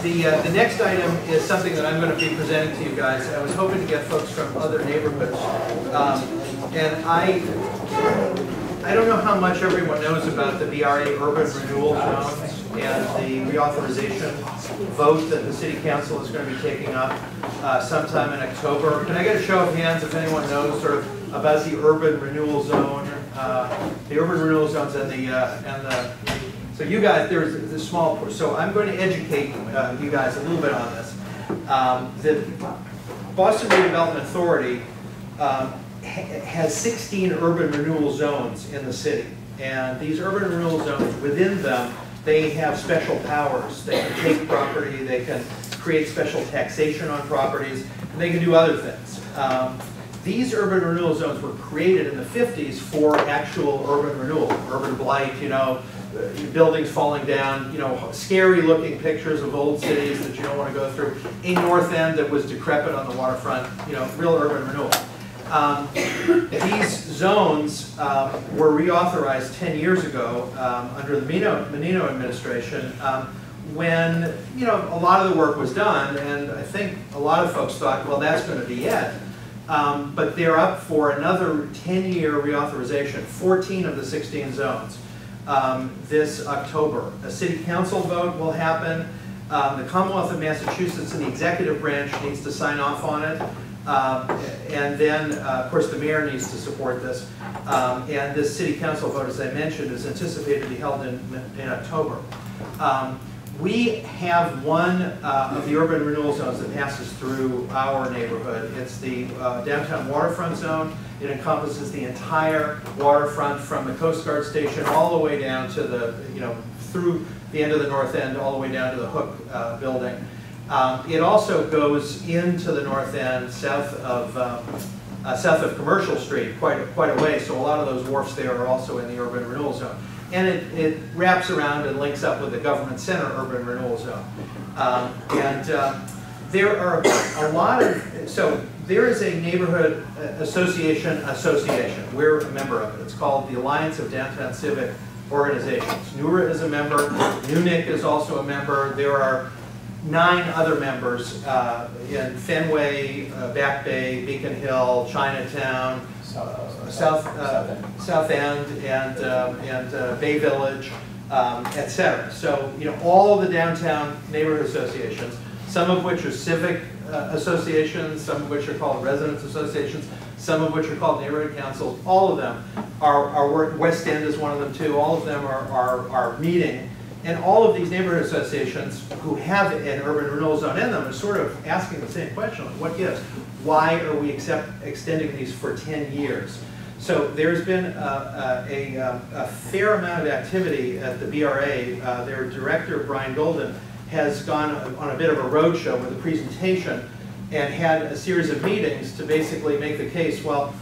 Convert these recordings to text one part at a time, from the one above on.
The next item is something that I'm going to be presenting to you guys. I was hoping to get folks from other neighborhoods. And I don't know how much everyone knows about the BRA urban renewal zones and the reauthorization vote that the City Council is going to be taking up sometime in October. Can I get a show of hands if anyone knows sort of about the urban renewal zone, the urban renewal zones and the so you guys, there's this small, so I'm going to educate you guys a little bit on this. The Boston Redevelopment Authority has 16 urban renewal zones in the city. And these urban renewal zones, within them, they have special powers. They can take property, they can create special taxation on properties, and they can do other things. These urban renewal zones were created in the 50s for actual urban renewal, urban blight, you know, buildings falling down, you know, scary looking pictures of old cities that you don't want to go through. A North End that was decrepit on the waterfront, you know, real urban renewal. These zones were reauthorized 10 years ago under the Menino administration when, you know, a lot of the work was done, and I think a lot of folks thought, well, that's going to be it. But they're up for another 10-year reauthorization, 14 of the 16 zones. This October. A city council vote will happen. The Commonwealth of Massachusetts and the executive branch needs to sign off on it. And then, of course, the mayor needs to support this. And this city council vote, as I mentioned, is anticipated to be held in October. We have one of the urban renewal zones that passes through our neighborhood. It's the downtown waterfront zone. It encompasses the entire waterfront from the Coast Guard station all the way down to the, you know, through the end of the North End, all the way down to the Hook building. It also goes into the North End south of Commercial Street quite a way, so a lot of those wharfs there are also in the urban renewal zone. And it wraps around and links up with the Government Center urban renewal zone. There are a lot of, so there is a neighborhood association. We're a member of it. It's called the Alliance of Downtown Civic Organizations. NURA is a member. NUNIC is also a member. There are 9 other members in Fenway, Back Bay, Beacon Hill, Chinatown, South End, and Bay Village, etc. So, you know, all the downtown neighborhood associations, some of which are civic associations, some of which are called residents associations, some of which are called neighborhood councils. All of them are West End is one of them too. All of them are meeting. And all of these neighborhood associations who have an urban renewal zone in them are sort of asking the same question, like, what gives? Why are we extending these for 10 years? So there's been a fair amount of activity at the BRA. Their director, Brian Golden, has gone on a bit of a roadshow with a presentation and had a series of meetings to basically make the case, well,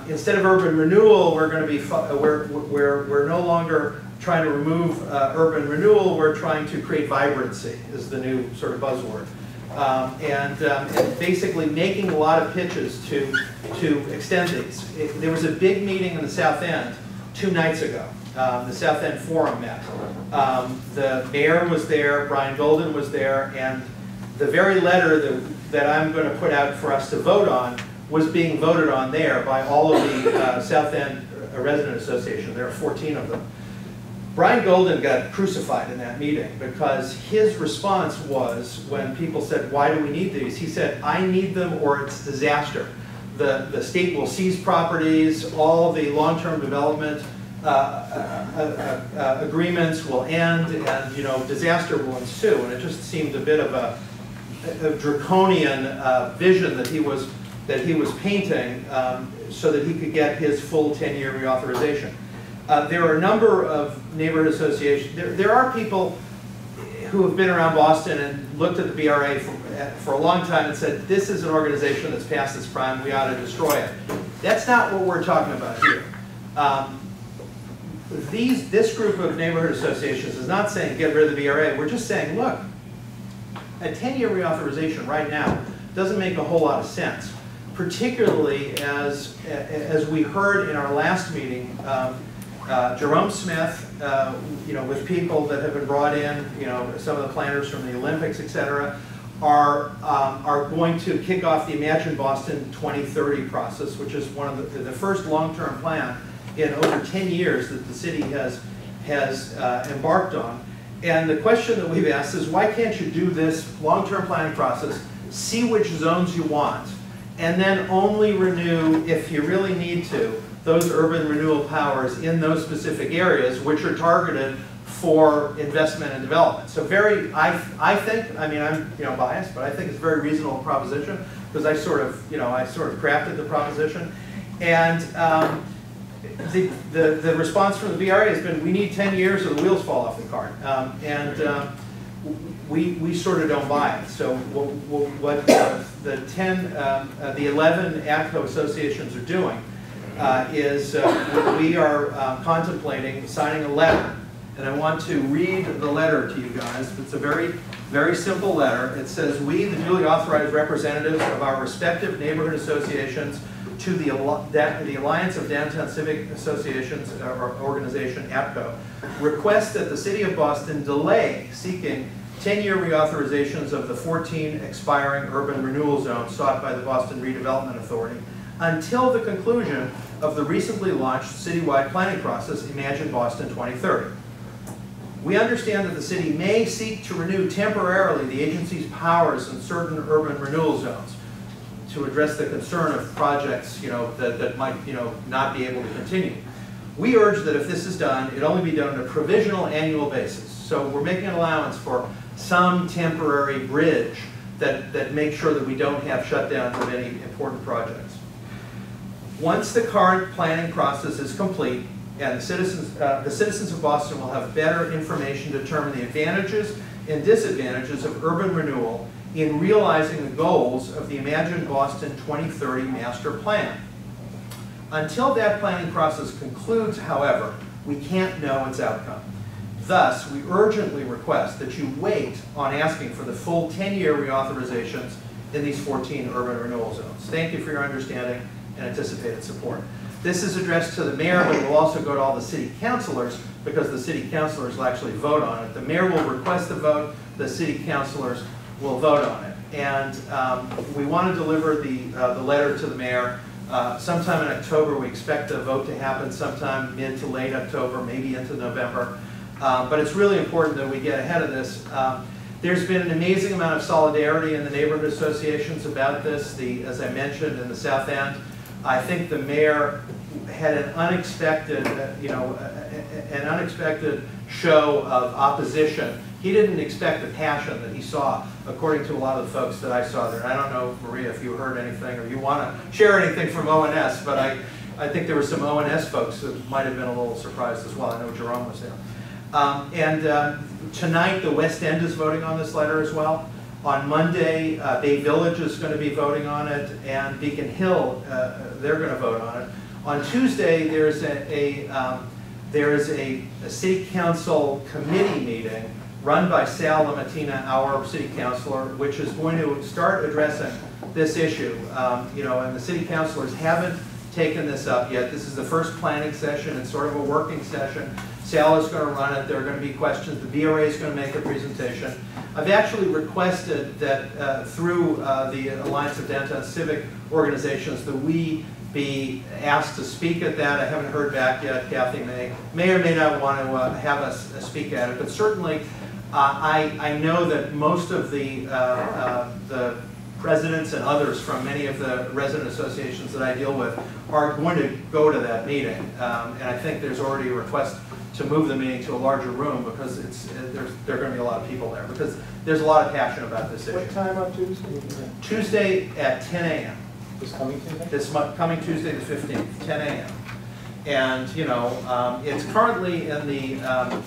instead of urban renewal, we're going to be, we're no longer trying to remove urban renewal, we're trying to create vibrancy, is the new sort of buzzword. And basically making a lot of pitches to extend these. There was a big meeting in the South End 2 nights ago. The South End Forum met. The mayor was there, Brian Golden was there, and the very letter that I'm going to put out for us to vote on was being voted on there by all of the South End Resident Association. There are 14 of them. Brian Golden got crucified in that meeting because his response was, when people said, why do we need these? He said, I need them or it's disaster. The state will seize properties, all the long-term development agreements will end, and, you know, disaster will ensue. And it just seemed a bit of a draconian vision that he was painting so that he could get his full 10-year reauthorization. There are a number of neighborhood associations. There are people who have been around Boston and looked at the BRA for a long time and said, this is an organization that's past its prime, we ought to destroy it. That's not what we're talking about here. This group of neighborhood associations is not saying get rid of the BRA. We're just saying, look, a 10-year reauthorization right now doesn't make a whole lot of sense, particularly as we heard in our last meeting. Jerome Smith, with people that have been brought in, some of the planners from the Olympics, et cetera, are going to kick off the Imagine Boston 2030 process, which is one of the first long-term plan in over 10 years that the city has embarked on. And the question that we've asked is, why can't you do this long-term planning process, see which zones you want, and then only renew, if you really need to, those urban renewal powers in those specific areas which are targeted for investment and development. So I think, I'm biased, but I think it's a very reasonable proposition, because I sort of crafted the proposition. And the response from the BRA has been, we need 10 years or the wheels fall off the cart. We sort of don't buy it. So what the 11 ADCO associations are doing is we are contemplating signing a letter. And I want to read the letter to you guys. It's a very, very simple letter. It says, we, the duly authorized representatives of our respective neighborhood associations to the Alliance of Downtown Civic Associations, or organization, ADCO, request that the City of Boston delay seeking 10-year reauthorizations of the 14 expiring urban renewal zones sought by the Boston Redevelopment Authority until the conclusion of the recently launched citywide planning process, Imagine Boston 2030. We understand that the city may seek to renew temporarily the agency's powers in certain urban renewal zones to address the concern of projects that might not be able to continue. We urge that if this is done, it only be done on a provisional annual basis. So we're making an allowance for some temporary bridge that makes sure that we don't have shutdowns of any important projects. Once the current planning process is complete, and the citizens of Boston will have better information to determine the advantages and disadvantages of urban renewal in realizing the goals of the Imagine Boston 2030 master plan. Until that planning process concludes, however, we can't know its outcome. Thus, we urgently request that you wait on asking for the full 10-year reauthorizations in these 14 urban renewal zones. Thank you for your understanding and anticipated support. This is addressed to the mayor, but it will also go to all the city councilors, because the city councilors will actually vote on it. The mayor will request the vote, the city councilors will vote on it. And we want to deliver the letter to the mayor sometime in October. We expect the vote to happen sometime mid to late October, maybe into November. But it's really important that we get ahead of this. There's been an amazing amount of solidarity in the neighborhood associations about this. As I mentioned, in the South End, I think the mayor had an unexpected, an unexpected show of opposition. He didn't expect the passion that he saw, according to a lot of the folks that I saw there. I don't know, Maria, if you heard anything or you want to share anything from ONS, but I think there were some ONS folks that might have been a little surprised as well. I know Jerome was there. Tonight, the West End is voting on this letter as well. On Monday, Bay Village is going to be voting on it, and Beacon Hill, they're going to vote on it. On Tuesday, there's a city council committee meeting run by Sal Lamatina, our city councilor, which is going to start addressing this issue. And the city councilors haven't taken this up yet. This is the first planning session. It's sort of a working session. Sal is going to run it. There are going to be questions. The BRA is going to make a presentation. I've actually requested that through the Alliance of Downtown Civic Organizations that we be asked to speak at that. I haven't heard back yet. Kathy may or may not want to have us speak at it, but certainly I know that most of the presidents and others from many of the resident associations that I deal with are going to go to that meeting, and I think there's already a request to move the meeting to a larger room, because there are going to be a lot of people there, because there's a lot of passion about this issue. What time on Tuesday? Tuesday at 10 a.m. This coming Tuesday? This coming Tuesday the 15th, 10 a.m. And it's currently in the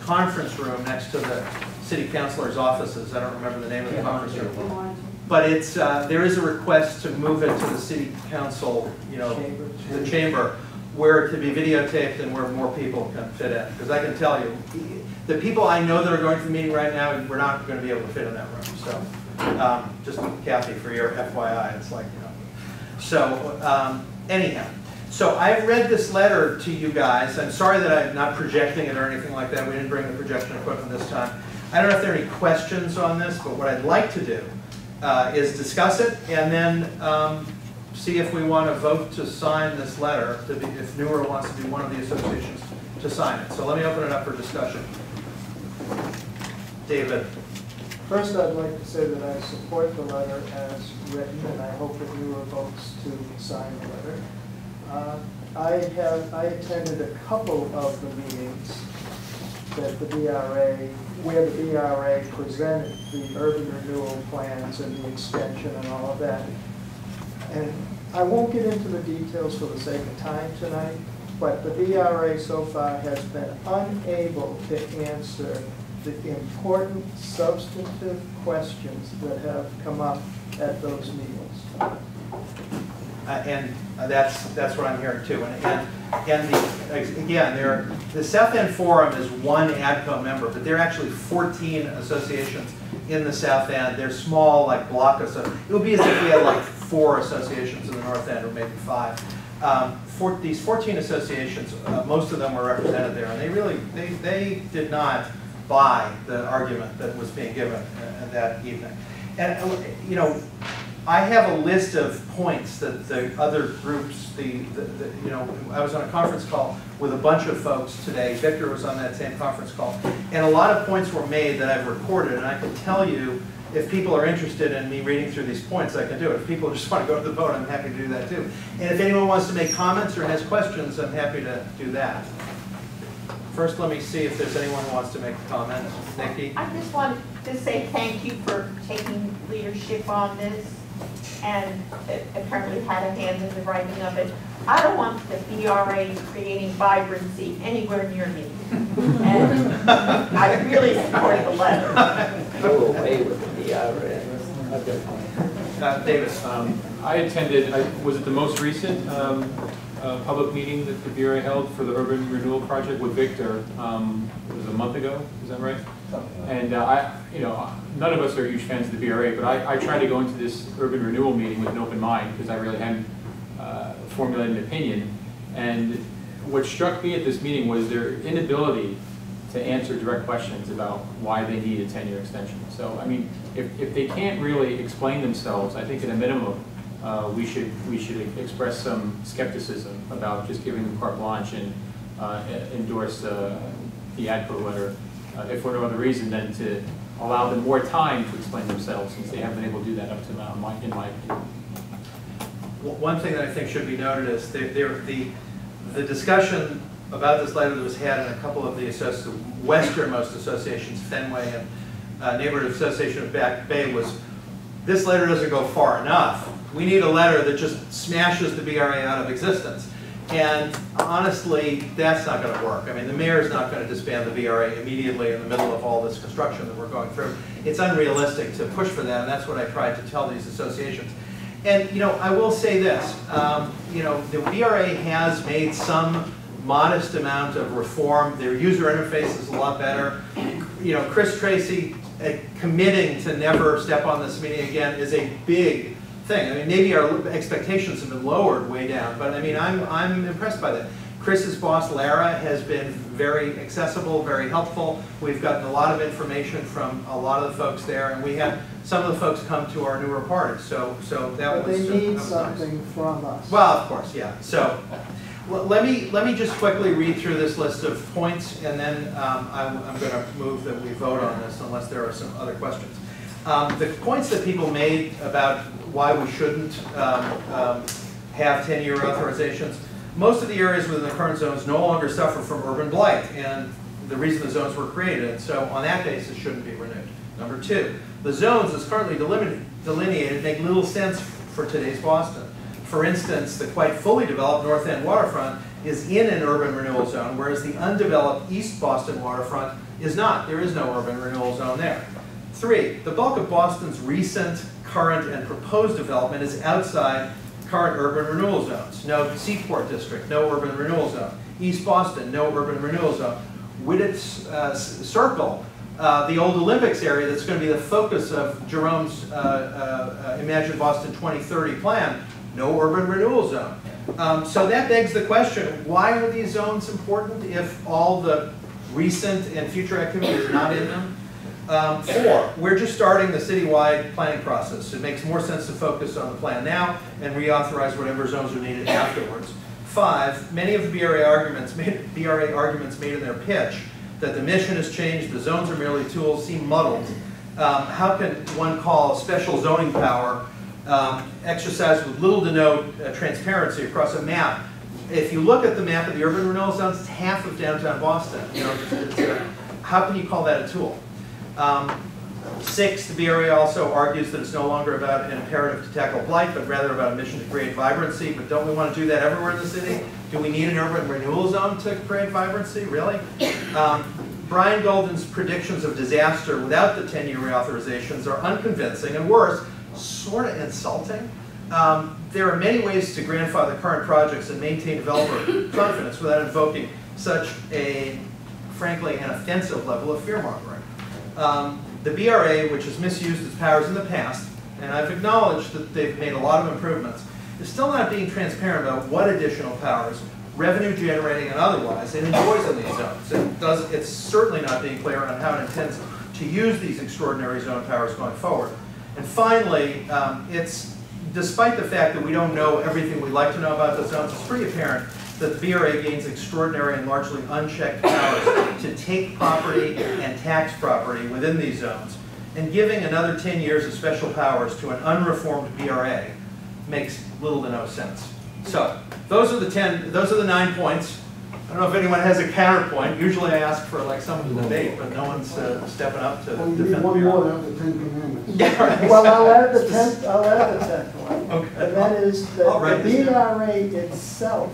conference room next to the city councilor's offices. I don't remember the name of the conference room. But it's there is a request to move it to the city council, the chamber, where it can be videotaped and where more people can fit in. Because I can tell you, the people I know that are going to the meeting right now, we're not going to be able to fit in that room. So just Kathy, for your FYI, it's like, So anyhow, So I've read this letter to you guys. I'm sorry that I'm not projecting it or anything like that. We didn't bring the projection equipment this time. I don't know if there are any questions on this, but what I'd like to do is discuss it and then see if we want to vote to sign this letter, if Newer wants to be one of the associations to sign it. So let me open it up for discussion. David. First, I'd like to say that I support the letter as written, and I hope that Newer votes to sign the letter. I attended a couple of the meetings that the BRA, where the BRA presented the urban renewal plans and the extension and all of that. And I won't get into the details for the sake of time tonight, but the BRA so far has been unable to answer the important substantive questions that have come up at those meetings. And that's what I'm hearing too. Again, the South End Forum is one ADCO member, but there are actually 14 associations in the South End. They're small, like block associations. It would be as if we had like 4 associations in the North End, or maybe 5. These 14 associations, most of them were represented there, and they did not buy the argument that was being given that evening. And you know, I have a list of points that the other groups, you know, I was on a conference call with a bunch of folks today. Victor was on that same conference call. And a lot of points were made that I've recorded, and I can tell you, if people are interested in me reading through these points, I can do it. If people just want to go to the vote, I'm happy to do that too. And if anyone wants to make comments or has questions, I'm happy to do that. First, let me see if there's anyone who wants to make a comment. Nikki? I just wanted to say thank you for taking leadership on this, and apparently had a hand in the writing of it. I don't want the BRA creating vibrancy anywhere near me. And I really support the letter. Go away with the BRA. Davis. I attended, was it the most recent public meeting that the BRA held for the urban renewal project with Victor? It was a month ago, is that right? And you know, none of us are huge fans of the BRA, but I tried to go into this urban renewal meeting with an open mind because I really hadn't formulated an opinion. And what struck me at this meeting was their inability to answer direct questions about why they need a 10-year extension. So, I mean, if they can't really explain themselves, I think at a minimum, we should express some skepticism about just giving them carte blanche and endorse the ADCO letter, if for no other reason than to allow them more time to explain themselves, since they haven't been able to do that up to now, in my opinion. One thing that I think should be noted is the discussion about this letter that was had in a couple of the westernmost associations, Fenway and Neighborhood Association of Back Bay, was this letter doesn't go far enough. We need a letter that just smashes the BRA out of existence. And honestly, that's not going to work. I mean, the mayor is not going to disband the BRA immediately in the middle of all this construction that we're going through. It's unrealistic to push for that, and that's what I tried to tell these associations. And, you know, I will say this, you know, the BRA has made some modest amount of reform. Their user interface is a lot better. You know, Chris Tracy committing to never step on this meeting again is a big thing. I mean, maybe our expectations have been lowered way down, but I mean, I'm impressed by that. Chris's boss, Lara, has been very accessible, very helpful. We've gotten a lot of information from a lot of the folks there, and we had some of the folks come to our newer parties. So that But was they need nice. something from us. Well, of course, yeah. So let me just quickly read through this list of points, and then I'm going to move that we vote on this unless there are some other questions. The points that people made about why we shouldn't have 10-year authorizations. Most of the areas within the current zones no longer suffer from urban blight, and the reason the zones were created, and so on that basis shouldn't be renewed. Number 2, the zones as currently delineated make little sense for today's Boston. For instance, the quite fully developed North End waterfront is in an urban renewal zone, whereas the undeveloped East Boston waterfront is not. There is no urban renewal zone there. 3, the bulk of Boston's recent, current, and proposed development is outside current urban renewal zones. No Seaport District, no urban renewal zone. East Boston, no urban renewal zone. Whittett's Circle, the old Olympics area that's going to be the focus of Jerome's Imagine Boston 2030 plan, no urban renewal zone. So that begs the question, why are these zones important if all the recent and future activity is not in them? 4, we're just starting the citywide planning process. It makes more sense to focus on the plan now and reauthorize whatever zones are needed afterwards. 5, many of the BRA arguments made in their pitch that the mission has changed, the zones are merely tools, seem muddled. How can one call special zoning power exercised with little to no transparency across a map? If you look at the map of the urban renewal zones, it's half of downtown Boston. You know, how can you call that a tool? 6, the BRA also argues that it's no longer about an imperative to tackle blight, but rather about a mission to create vibrancy. But don't we want to do that everywhere in the city? Do we need an urban renewal zone to create vibrancy? Really? Brian Golden's predictions of disaster without the 10-year reauthorizations are unconvincing and worse, sort of insulting. There are many ways to grandfather current projects and maintain developer confidence without invoking such a, frankly, an offensive level of fear-mongering. The BRA, which has misused its powers in the past, and I've acknowledged that they've made a lot of improvements, is still not being transparent about what additional powers, revenue generating and otherwise, it enjoys in these zones. It's certainly not being clear on how it intends to use these extraordinary zone powers going forward. And finally, despite the fact that we don't know everything we'd like to know about the zones, it's pretty apparent that the BRA gains extraordinary and largely unchecked powers to take property and tax property within these zones. And giving another 10 years of special powers to an unreformed BRA makes little to no sense. So those are the 9 points. I don't know if anyone has a counterpoint. Usually I ask for like someone to debate, but no one's stepping up to defend the BRA. One more than the 10 Commandments. Yeah, right. Well, I'll add the 10th one. Okay. And that is that I'll write the this down. BRA itself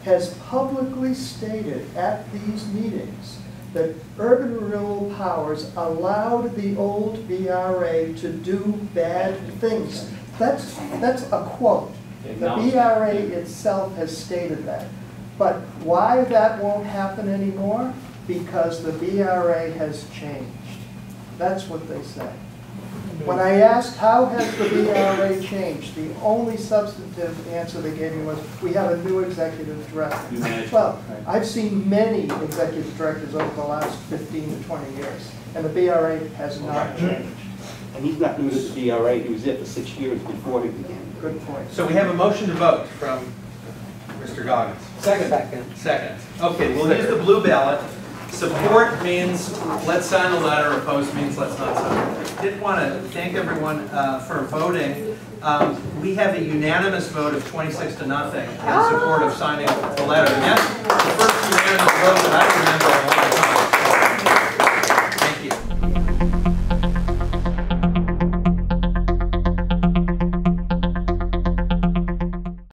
has publicly stated at these meetings that urban renewal powers allowed the old BRA to do bad things. That's a quote. The BRA itself has stated that. But why that won't happen anymore? Because the BRA has changed. That's what they say. When I asked how has the BRA changed, the only substantive answer they gave me was, we have a new executive director. Well, I've seen many executive directors over the last 15 to 20 years, and the BRA has not changed. And he's not new to the BRA, he was there for 6 years before he began. Good point. So we have a motion to vote from Mr. Goggins. Second. Okay, we'll use the blue ballot. Support means let's sign the letter, opposed means let's not sign it. I did want to thank everyone for voting. We have a unanimous vote of 26 to nothing in support of signing the letter. And that's the first unanimous vote that I